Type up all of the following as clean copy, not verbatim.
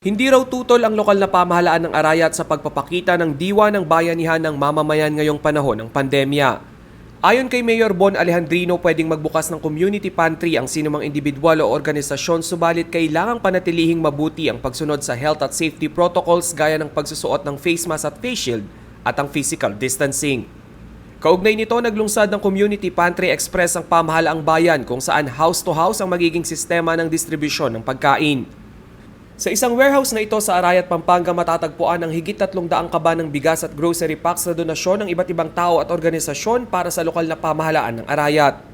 Hindi raw tutol ang lokal na pamahalaan ng Arayat sa pagpapakita ng diwa ng bayanihan ng mamamayan ngayong panahon ng pandemya. Ayon kay Mayor Bon Alejandrino, pwedeng magbukas ng community pantry ang sinumang individual o organisasyon, subalit kailangang panatilihing mabuti ang pagsunod sa health at safety protocols gaya ng pagsusuot ng face mask at face shield at ang physical distancing. Kaugnay nito, naglungsad ng Community Pantry Express ang pamahalaang bayan kung saan house-to-house ang magiging sistema ng distribusyon ng pagkain. Sa isang warehouse na ito sa Arayat, Pampanga, matatagpuan ang higit 300 kaban ng bigas at grocery packs na donasyon ng iba't ibang tao at organisasyon para sa lokal na pamahalaan ng Arayat.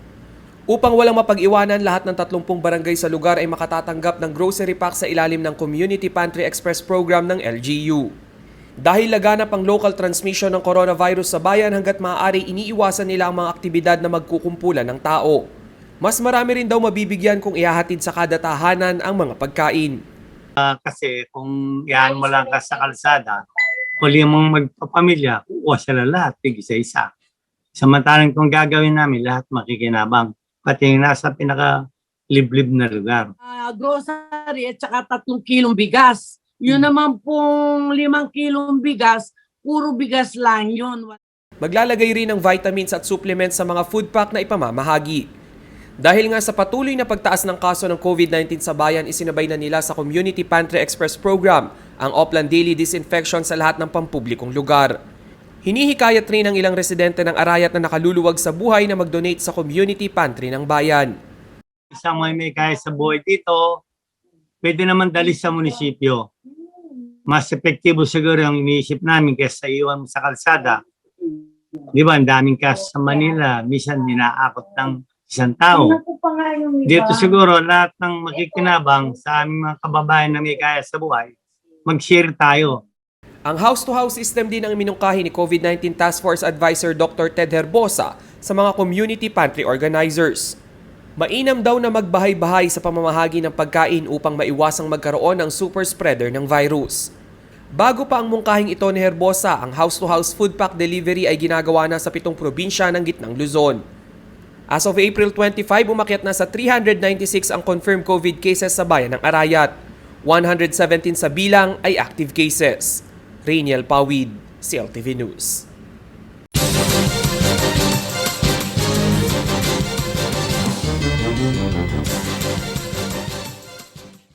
Upang walang mapag-iwanan, lahat ng 30 barangay sa lugar ay makatatanggap ng grocery packs sa ilalim ng Community Pantry Express program ng LGU. Dahil laganap ang local transmission ng coronavirus sa bayan, hanggat maaari iniiwasan nila ang mga aktibidad na magkukumpulan ng tao. Mas marami rin daw mabibigyan kung ihahatid sa kada tahanan ang mga pagkain. Kasi kung yan mo lang ka sa kalsada, huli mong magpapamilya, kukuha sila lahat, isa-isa. Samantalang kung gagawin namin, lahat makikinabang. Pati yung nasa pinaka-liblib na lugar. Grocery at saka 3 kilong bigas. Yun naman pong 5 kilong bigas, puro bigas lang yun. Maglalagay rin ng vitamins at supplements sa mga food pack na ipamamahagi. Dahil nga sa patuloy na pagtaas ng kaso ng COVID-19 sa bayan, isinabay na nila sa Community Pantry Express program ang offline daily disinfection sa lahat ng pampublikong lugar. Hinihikayat rin ng ilang residente ng Arayat na nakaluluwag sa buhay na mag-donate sa community pantry ng bayan. Isang may kaya sa buhay dito, pwede naman dali sa munisipyo. Mas epektibo siguro yung iniisip namin kaysa iwan sa kalsada. Di ba, ang daming kaso sa Manila, minsan ninaakot ng isang tao. Dito siguro lahat ng makikinabang sa aming mga kababayan na may kaya sa buhay, mag-share tayo. Ang house-to-house system din ang minungkahi ni COVID-19 Task Force Advisor Dr. Ted Herbosa sa mga community pantry organizers. Mainam daw na magbahay-bahay sa pamamahagi ng pagkain upang maiwasang magkaroon ng super spreader ng virus. Bago pa ang mungkahing ito ni Herbosa, ang house-to-house food pack delivery ay ginagawa na sa 7 probinsya ng gitnang Luzon. As of April 25, umakyat na sa 396 ang confirmed COVID cases sa bayan ng Arayat. 117 sa bilang ay active cases. Rainiel Pawid, CLTV News.